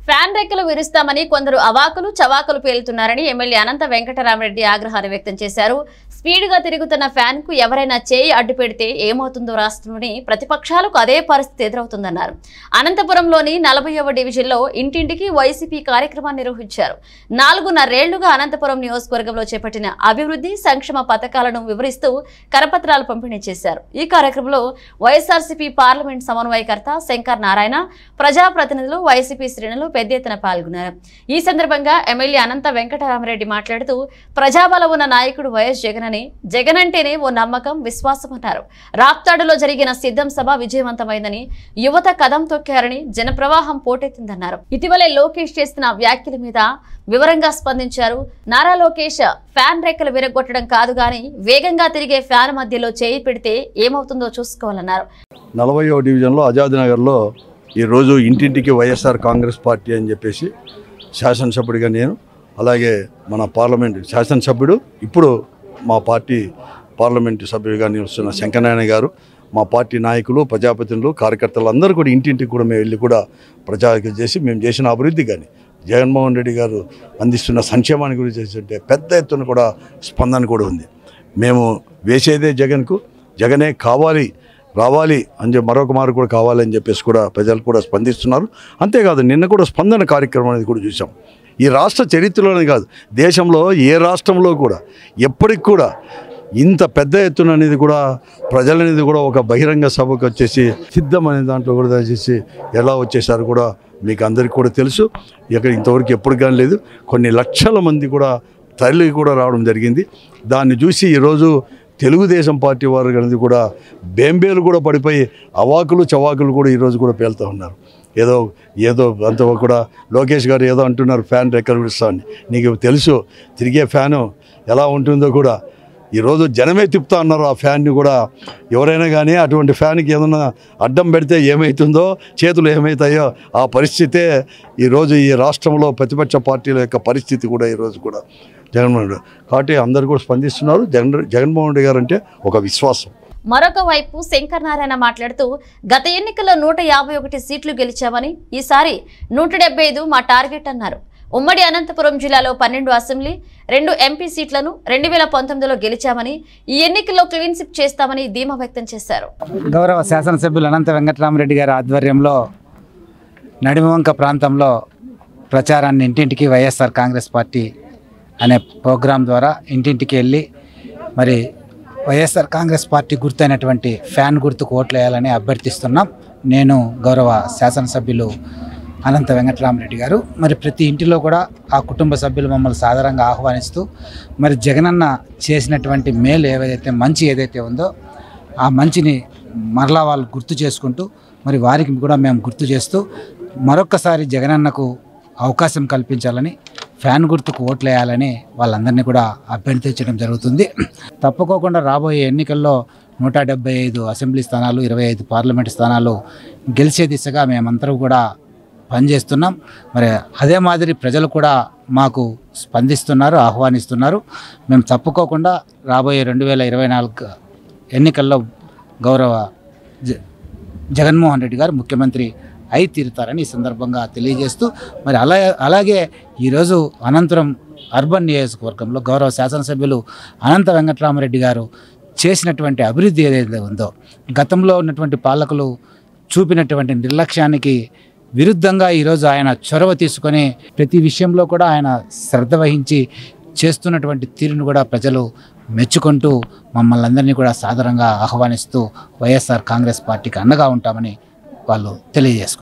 Fan రెక్కలు విరుస్తామని కొందరు అవాకులు చవాకులు పేలుతున్నారని ఎమ్మెల్యే అనంత వెంకటరామరెడ్డి ఆగ్రహాన్ని వ్యక్తం చేశారు. స్పీడ్ గా తిరుగుతున్న ఫ్యాన్ కు ఎవరైనా చేయి అడ్డు పెడితే ఏమవుతుందో రాష్ట్రంలోని ప్రతిపక్షాలకు అదే పరిస్థితి ఎదురవుతుందన్నారు. అనంతపురంలోని 40వ డివిజన్లో ఇంటింటికి వైసీపీ కార్యక్రమాన్ని నిర్వహించారు. 4.5 ఏళ్లుగా అనంతపురం నియోజకవర్గంలో చేపట్టిన అభివృద్ధి సంక్షేమ పథకాలను వివరిస్తూ కరపత్రాలు పంపిణీ చేశారు. ఈ కార్యక్రమంలో వైఎస్ఆర్సీపీ పార్లమెంట్ సమన్వయకర్త శంకర్ నారాయణ, ప్రజాప్రతినిధులు, వైసీపీ శ్రేణులు పెద్ద ఎత్తున పాల్గొన్నారు. ఈ సందర్భంగా ఎమ్మెల్యే అనంత వెంకటరామరెడ్డి మాట్లాడుతూ ప్రజాబలం ఉన్న నాయకుడు వైఎస్ జగన్ అని, జగన్ అంటేనే ఓ నమ్మకం, విశ్వాసం అన్నారు. రాప్తాడులో జరిగిన సిద్ధం సభ విజయవంతమైందని, యువత కదం తొక్కారని, జనప్రవాహం పోటెత్తిందన్నారు. ఇటీవలే లోకేష్ చేసిన వ్యాఖ్యల మీద వివరంగా స్పందించారు. నారా లోకేష్ ఫ్యాన్ రెక్కలు విరగొట్టడం కాదు గాని వేగంగా తిరిగే ఫ్యాన్ మధ్యలో చేయి పెడితే ఏమవుతుందో చూసుకోవాలన్నారు. 40వ డివిజన్లో ఆజాద్ నగర్లో ఈరోజు ఇంటింటికి వైఎస్ఆర్ కాంగ్రెస్ పార్టీ అని చెప్పేసి శాసనసభ్యుడిగా నేను, అలాగే మన పార్లమెంట్ శాసనసభ్యుడు, ఇప్పుడు మా పార్టీ పార్లమెంటు సభ్యుడిగా నిలుస్తున్న శంకరనారాయణ గారు, మా పార్టీ నాయకులు, ప్రజాప్రతినిధులు, కార్యకర్తలు అందరూ కూడా ఇంటింటికి కూడా మేము వెళ్ళి కూడా ప్రచారం చేసి మేము చేసిన అభివృద్ధి కానీ జగన్మోహన్ రెడ్డి గారు అందిస్తున్న సంక్షేమాన్ని గురించి చేస్తుంటే పెద్ద ఎత్తున కూడా స్పందన కూడా ఉంది. మేము వేసేదే జగన్కు, జగనే కావాలి, రావాలి అని చెప్పి మరొక మారు కూడా కావాలని చెప్పేసి కూడా ప్రజలు కూడా స్పందిస్తున్నారు. అంతేకాదు నిన్న కూడా స్పందన కార్యక్రమం అనేది కూడా చూసాం. ఈ రాష్ట్ర చరిత్రలోనే కాదు, దేశంలో ఏ రాష్ట్రంలో కూడా ఎప్పటికి కూడా ఇంత పెద్ద ఎత్తున అనేది కూడా ప్రజలనేది కూడా ఒక బహిరంగ సభకు వచ్చేసి సిద్ధం అనే దాంట్లో కూడా దయచేసి ఎలా వచ్చేసారు కూడా మీకు అందరికీ కూడా తెలుసు. ఇక్కడ ఇంతవరకు ఎప్పుడు కానీ లేదు. కొన్ని లక్షల మంది కూడా తరలి కూడా రావడం జరిగింది. దాన్ని చూసి ఈరోజు తెలుగుదేశం పార్టీ వారు అనేది కూడా బేంబేలు కూడా పడిపోయి అవాకులు చవాకులు కూడా ఈరోజు కూడా పేలుతూ ఉన్నారు. ఏదో అంత కూడా లోకేష్ గారు ఏదో అంటున్నారు, ఫ్యాన్ రెక్కలు విడుస్తామని. నీకు తెలుసు తిరిగే ఫ్యాను ఎలా ఉంటుందో కూడా. ఈరోజు జనమే తిప్పుతా ఉన్నారు ఆ ఫ్యాన్ని కూడా. ఎవరైనా కానీ అటువంటి ఫ్యాన్కి ఏదైనా అడ్డం పెడితే ఏమవుతుందో, చేతులు ఏమవుతాయో ఆ పరిస్థితే ఈరోజు ఈ రాష్ట్రంలో ప్రతిపక్ష పార్టీల యొక్క పరిస్థితి కూడా ఈరోజు కూడా జగన్మోహన్ రెడ్డి. కాబట్టి అందరూ కూడా స్పందిస్తున్నారు. జగన్మోహన్ రెడ్డి గారు అంటే ఒక విశ్వాసం. మరొక వైపు శంకర్ నారాయణ మాట్లాడుతూ గత ఎన్నికల్లో 151 సీట్లు గెలిచామని, ఈసారి 175 మా టార్గెట్ అన్నారు. ఉమ్మడి అనంతపురం జిల్లాలో 12 అసెంబ్లీ, 2 ఎంపీ సీట్లను 2019లో గెలిచామని, ఈ ఎన్నికల్లో క్లీన్ స్వీప్ చేస్తామని ధీమా వ్యక్తం చేశారు. గౌరవ శాసనసభ్యులు అనంత వెంకటరామరెడ్డి గారి ఆధ్వర్యంలో నడిమంక ప్రాంతంలో ప్రచారాన్ని ఇంటింటికి వైఎస్ఆర్ కాంగ్రెస్ పార్టీ అనే ప్రోగ్రాం ద్వారా ఇంటింటికి వెళ్ళి మరి వైఎస్ఆర్ కాంగ్రెస్ పార్టీ గుర్తైనటువంటి ఫ్యాన్ గుర్తుకు ఓట్లు వేయాలని అభ్యర్థిస్తున్నాం. నేను గౌరవ శాసనసభ్యులు అనంత వెంకటరామరెడ్డి గారు మరి ప్రతి ఇంటిలో కూడా ఆ కుటుంబ సభ్యులు మమ్మల్ని సాధారణంగా ఆహ్వానిస్తూ మరి జగనన్న చేసినటువంటి మేలు మంచి ఏదైతే ఉందో ఆ మంచిని మరలా వాళ్ళు గుర్తు చేసుకుంటూ మరి వారికి కూడా మేము గుర్తు చేస్తూ మరొక్కసారి జగనన్నకు అవకాశం కల్పించాలని, ఫ్యాన్ గుర్తుకు ఓట్లు వేయాలని వాళ్ళందరినీ కూడా అభ్యర్థించడం జరుగుతుంది. తప్పుకోకుండా రాబోయే ఎన్నికల్లో 175 అసెంబ్లీ స్థానాలు, 25 పార్లమెంటు స్థానాలు గెలిచే దిశగా మేమందరూ కూడా పనిచేస్తున్నాం. మరి అదే మాదిరి ప్రజలు కూడా మాకు స్పందిస్తున్నారు, ఆహ్వానిస్తున్నారు. మేము తప్పుకోకుండా రాబోయే 2024 ఎన్నికల్లో గౌరవ జగన్మోహన్ రెడ్డి గారు ముఖ్యమంత్రి అయి తీరుతారని ఈ సందర్భంగా తెలియజేస్తూ మరి అలాగే ఈరోజు అనంతపురం అర్బన్ నియోజకవర్గంలో గౌరవ శాసనసభ్యులు అనంత వెంకటరామరెడ్డి గారు చేసినటువంటి అభివృద్ధి ఏదైతే ఉందో, గతంలో ఉన్నటువంటి పాలకులు చూపినటువంటి నిర్లక్ష్యానికి విరుద్ధంగా ఈరోజు ఆయన చొరవ తీసుకొని ప్రతి విషయంలో కూడా ఆయన శ్రద్ధ వహించి చేస్తున్నటువంటి తీరును కూడా ప్రజలు మెచ్చుకుంటూ మమ్మల్ని అందరినీ కూడా సాదరంగా ఆహ్వానిస్తూ వైఎస్ఆర్ కాంగ్రెస్ పార్టీకి అండగా ఉంటామని వాళ్ళు తెలియజేసుకున్నారు.